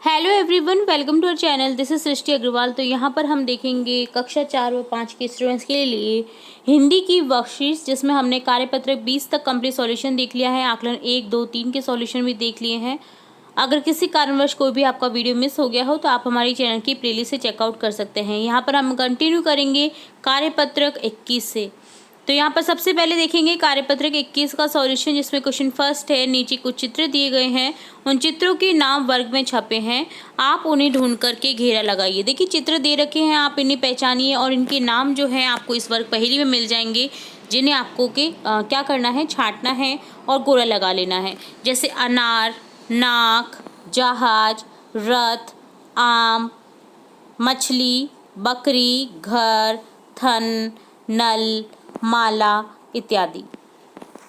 Hello everyone, welcome to our channel. This is Srishti Agarwal. तो यहाँ पर हम देखेंगे कक्षा 4 व 5 के स्टूडेंट्स के लिए हिंदी की वर्कशीट, जिसमें हमने कार्यपत्रक 20 तक कंप्लीट सॉल्यूशन देख लिया है। आकलन 1, 2, 3 के सॉल्यूशन भी देख लिए हैं। अगर किसी कारणवश कोई भी आपका वीडियो मिस हो गया हो तो आप हमारी चैनल की प्लेलिस्ट से चेकआउट कर सकते हैं। यहाँ पर हम कंटिन्यू करेंगे कार्यपत्रक 21 से। तो यहाँ पर सबसे पहले देखेंगे कार्यपत्रक 21 का सॉल्यूशन, जिसमें क्वेश्चन फर्स्ट है। नीचे कुछ चित्र दिए गए हैं, उन चित्रों के नाम वर्ग में छपे हैं, आप उन्हें ढूंढ करके घेरा लगाइए। देखिए चित्र दे रखे हैं, आप इन्हें पहचानिए और इनके नाम जो हैं आपको इस वर्ग पहेली में मिल जाएंगे, जिन्हें आपको क्या करना है, छांटना है और गोला लगा लेना है। जैसे अनार, नाक, जहाज, रथ, आम, मछली, बकरी, घर, थन, नल, माला इत्यादि।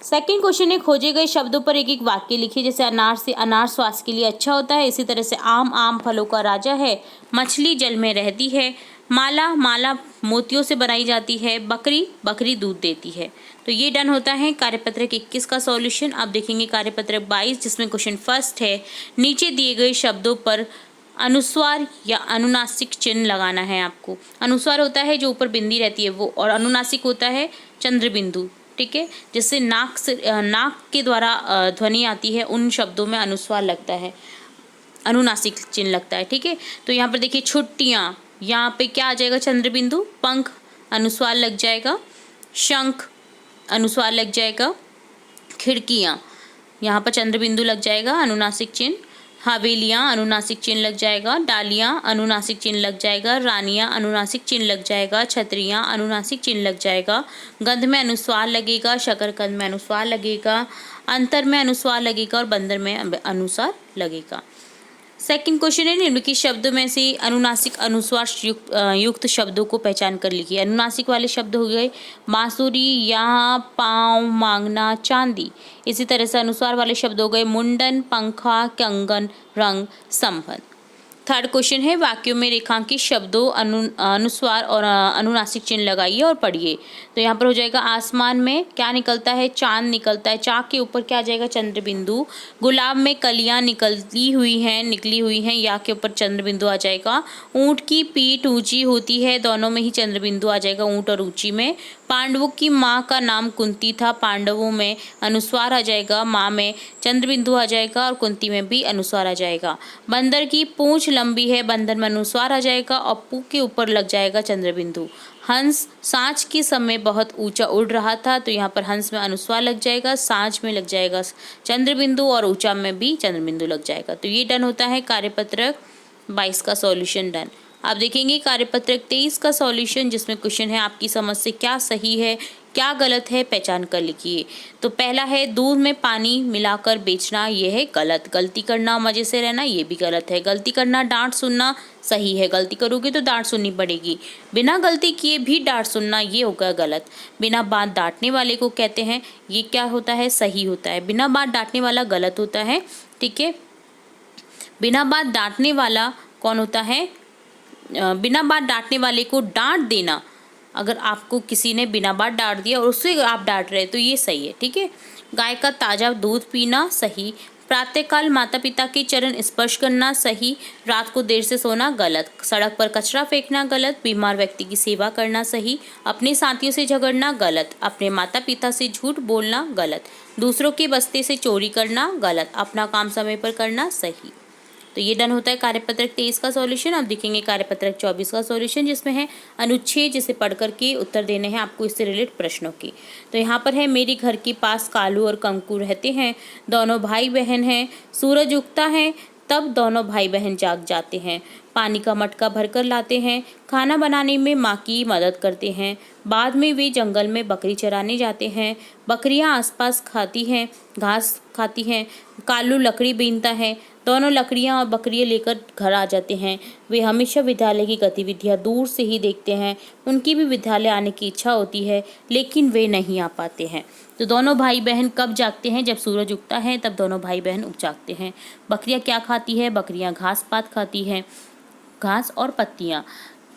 सेकंड क्वेश्चन है, खोजे गए शब्दों पर एक एक वाक्य लिखिए। जैसे अनार से अनार स्वास्थ्य के लिए अच्छा होता है। इसी तरह से आम फलों का राजा है। मछली जल में रहती है। माला मोतियों से बनाई जाती है। बकरी दूध देती है। तो ये डन होता है कार्यपत्रक 21 का सॉल्यूशन। अब देखेंगे कार्यपत्रक 22, जिसमें क्वेश्चन फर्स्ट है। नीचे दिए गए शब्दों पर अनुस्वार या अनुनासिक चिन्ह लगाना है आपको। अनुस्वार होता है जो ऊपर बिंदी रहती है वो, और अनुनासिक होता है चंद्र बिंदु। ठीक है, जिससे नाक के द्वारा ध्वनि आती है, उन शब्दों में अनुस्वार लगता है, अनुनासिक चिन्ह लगता है। ठीक है, तो यहाँ पर देखिए छुट्टियाँ, यहाँ पे क्या आ जाएगा, चंद्र बिंदु। पंख अनुस्वार लग जाएगा। शंख अनुस्वार लग जाएगा। खिड़कियाँ, यहाँ पर चंद्र बिंदु लग जाएगा, अनुनासिक चिन्ह। हवेलियाँ अनुनासिक चिन्ह लग जाएगा। डालियाँ अनुनासिक चिन्ह लग जाएगा। रानियाँ अनुनासिक चिन्ह लग जाएगा। छतरियाँ अनुनासिक चिन्ह लग जाएगा। गंध में अनुस्वार लगेगा। शकरकंद में अनुस्वार लगेगा। अंतर में अनुस्वार लगेगा और बंदर में अनुस्वार लगेगा। सेकंड क्वेश्चन है, निम्नलिखित शब्दों में से अनुनासिक अनुस्वार युक्त शब्दों को पहचान कर लिखिए। अनुनासिक वाले शब्द हो गए बांसुरी, यहाँ, पाँव, मांगना, चांदी। इसी तरह से अनुस्वार वाले शब्द हो गए मुंडन, पंखा, कंगन, रंग, संबंध। थर्ड क्वेश्चन है, वाक्यों में रेखांकित शब्दों अनुस्वार और अनुनासिक चिन्ह लगाइए और पढ़िए। तो यहाँ पर हो जाएगा आसमान में क्या निकलता है, चांद निकलता है। चाक के ऊपर क्या आ जाएगा, चंद्र बिंदु। गुलाब में कलियाँ निकली हुई हैं, या के ऊपर चंद्र बिंदु आ जाएगा। ऊँट की पीठ ऊंची होती है, दोनों में ही चंद्र बिंदु आ जाएगा, ऊँट और ऊंची में। पांडवों की माँ का नाम कुंती था, पांडवों में अनुस्वार आ जाएगा, माँ में चंद्र बिंदु आ जाएगा और कुंती में भी अनुस्वार आ जाएगा। बंदर की पूंछ लंबी है, बंदर में अनुस्वार आ जाएगा और पू के ऊपर लग जाएगा चंद्र बिंदु। हंस सांझ के समय बहुत ऊंचा उड़ रहा था, तो यहाँ पर हंस में अनुस्वार लग जाएगा, सांझ में लग जाएगा चंद्र बिंदु और ऊंचा में भी चंद्र बिंदु लग जाएगा। तो ये डन होता है कार्यपत्रक 22 का सॉल्यूशन डन। आप देखेंगे कार्यपत्रक 23 का सॉल्यूशन, जिसमें क्वेश्चन है आपकी समझ से क्या सही है क्या गलत है पहचान कर लिखिए। तो पहला है दूध में पानी मिलाकर बेचना, ये है गलत। गलती करना मजे से रहना, ये भी गलत है। गलती करना डांट सुनना सही है, गलती करोगे तो डांट सुननी पड़ेगी। बिना गलती किए भी डांट सुनना, ये होगा गलत। बिना बात डांटने वाले को कहते हैं, ये क्या होता है, सही होता है। बिना बात डांटने वाला गलत होता है। ठीक है, बिना बात डांटने वाला कौन होता है, बिना बात डांटने वाले को डांट देना। अगर आपको किसी ने बिना बात डांट दिया और उससे आप डांट रहे तो ये सही है। ठीक है, गाय का ताज़ा दूध पीना सही। प्रातःकाल माता पिता के चरण स्पर्श करना सही। रात को देर से सोना गलत। सड़क पर कचरा फेंकना गलत। बीमार व्यक्ति की सेवा करना सही। अपने साथियों से झगड़ना गलत। अपने माता पिता से झूठ बोलना गलत। दूसरों के बस्ते से चोरी करना गलत। अपना काम समय पर करना सही। तो ये डन होता है कार्यपत्रक 23 का सॉल्यूशन। अब देखेंगे कार्यपत्रक 24 का सॉल्यूशन, जिसमें है अनुच्छेद, जिसे पढ़ करके उत्तर देने हैं आपको इससे रिलेटेड प्रश्नों की। तो यहाँ पर है, मेरे घर के पास कालू और कंकू रहते हैं, दोनों भाई बहन हैं। सूरज उगता है तब दोनों भाई बहन जाग जाते हैं। पानी का मटका भरकर लाते हैं। खाना बनाने में माँ की मदद करते हैं। बाद में वे जंगल में बकरी चराने जाते हैं। बकरियाँ आसपास खाती हैं, घास खाती हैं। कालू लकड़ी बीनता है, दोनों लकड़ियाँ और बकरियाँ लेकर घर आ जाते हैं। वे हमेशा विद्यालय की गतिविधियाँ दूर से ही देखते हैं। उनकी भी विद्यालय आने की इच्छा होती है, लेकिन वे नहीं आ पाते हैं। तो दोनों भाई बहन कब जागते हैं, जब सूरज उगता है तब दोनों भाई बहन उग जागते हैं। बकरियाँ क्या खाती है, बकरियाँ घास पात खाती हैं, घास और पत्तियाँ।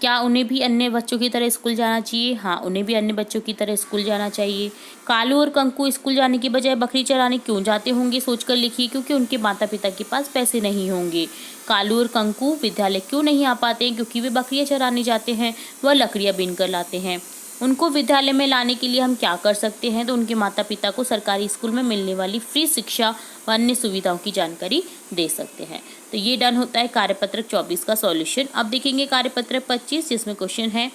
क्या उन्हें भी अन्य बच्चों की तरह स्कूल जाना चाहिए? हाँ, उन्हें भी अन्य बच्चों की तरह स्कूल जाना चाहिए। कालू और कंकू स्कूल जाने की बजाय बकरी चराने क्यों जाते होंगे? सोचकर लिखिए। क्योंकि उनके माता पिता के पास पैसे नहीं होंगे। कालू और कंकू विद्यालय क्यों नहीं आ पाते हैं? क्योंकि वे बकरियां चराने जाते हैं, वह लकड़ियां बीन कर लाते हैं। उनको विद्यालय में लाने के लिए हम क्या कर सकते हैं? तो उनके माता पिता को सरकारी स्कूल में मिलने वाली फ्री शिक्षा व अन्य सुविधाओं की जानकारी दे सकते हैं। तो ये डन होता है कार्यपत्रक 24 का सॉल्यूशन। अब देखेंगे कार्यपत्रक 25, जिसमें क्वेश्चन है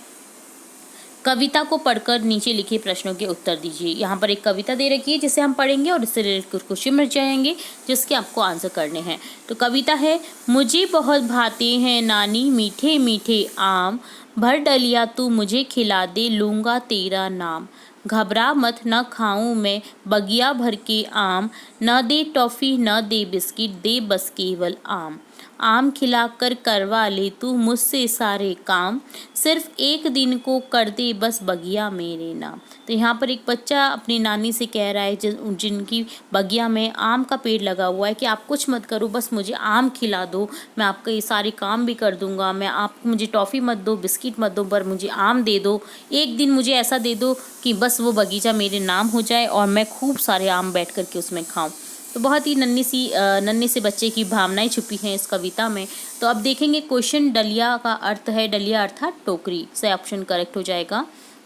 कविता को पढ़कर नीचे लिखे प्रश्नों के उत्तर दीजिए। यहाँ पर एक कविता दे रखी है जिसे हम पढ़ेंगे और इससे रिलेटेड कुछ क्वेश्चन मिल जाएंगे जिसके आपको आंसर करने हैं। तो कविता है, मुझे बहुत भाते हैं नानी मीठे मीठे आम, भर डलिया तू मुझे खिला दे लूँगा तेरा नाम। घबरा मत न खाऊं मैं बगिया भर के आम, न दे टॉफ़ी न दे बिस्किट दे बस केवल आम। आम खिलाकर करवा ले तू मुझसे सारे काम, सिर्फ एक दिन को कर दे बस बगिया मेरे नाम। तो यहाँ पर एक बच्चा अपनी नानी से कह रहा है जिनकी बगिया में आम का पेड़ लगा हुआ है कि आप कुछ मत करो, बस मुझे आम खिला दो, मैं आपका ये सारे काम भी कर दूंगा, मैं आप मुझे टॉफ़ी मत दो, बिस्किट मत दो, पर मुझे आम दे दो। एक दिन मुझे ऐसा दे दो कि बस वो बगीचा मेरे नाम हो जाए और मैं खूब सारे आम बैठ करके उसमें खाऊं। तो बहुत ही नन्ही से बच्चे की भावनाएं छुपी हैं इस कविता में। तो अब देखेंगे क्वेश्चन, डलिया का अर्थ है, डलिया अर्थात टोकरी, से ऑप्शन करेक्ट हो जाएगा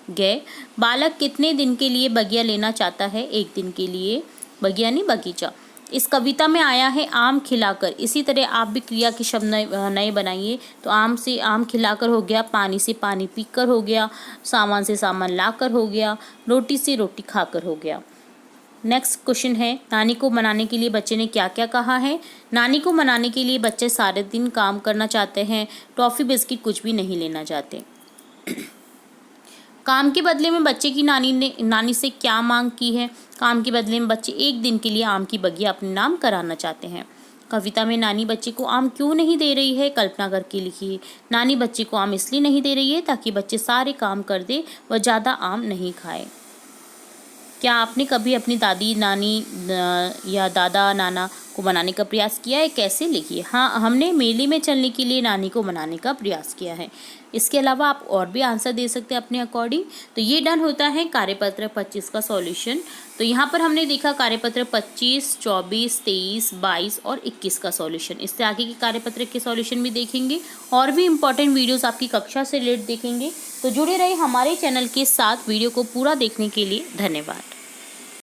गए। बालक कितने दिन के लिए बगिया लेना चाहता है? एक दिन के लिए। बगिया नहीं बगीचा। इस कविता में आया है आम खिलाकर। इसी तरह आप भी क्रिया के शब्द नए बनाइए। तो आम से आम खिलाकर हो गया, पानी से पानी पीकर हो गया, सामान से सामान लाकर हो गया, रोटी से रोटी खाकर हो गया। नेक्स्ट क्वेश्चन है, नानी को मनाने के लिए बच्चे ने क्या क्या कहा है? नानी को मनाने के लिए बच्चे सारे दिन काम करना चाहते हैं, टॉफ़ी बिस्किट कुछ भी नहीं लेना चाहते। काम के बदले में बच्चे की नानी से क्या मांग की है? काम के बदले में बच्चे एक दिन के लिए आम की बगिया अपने नाम कराना चाहते हैं। कविता में नानी बच्चे को आम क्यों नहीं दे रही है? कल्पना करके लिखिए। नानी बच्चे को आम इसलिए नहीं दे रही है ताकि बच्चे सारे काम कर दे व ज़्यादा आम नहीं खाए। क्या आपने कभी अपनी दादी नानी या दादा नाना को मनाने का प्रयास किया है? कैसे? लिखिए। हाँ, हमने मेले में चलने के लिए नानी को मनाने का प्रयास किया है। इसके अलावा आप और भी आंसर दे सकते हैं अपने अकॉर्डिंग। तो ये डन होता है कार्यपत्र 25 का सॉल्यूशन। तो यहाँ पर हमने देखा कार्यपत्र 25, 24, 23, 22 और 21 का सॉल्यूशन। इससे आगे के कार्यपत्र के सॉल्यूशन भी देखेंगे और भी इंपॉर्टेंट वीडियोस आपकी कक्षा से रिलेटेड देखेंगे। तो जुड़े रहे हमारे चैनल के साथ। वीडियो को पूरा देखने के लिए धन्यवाद।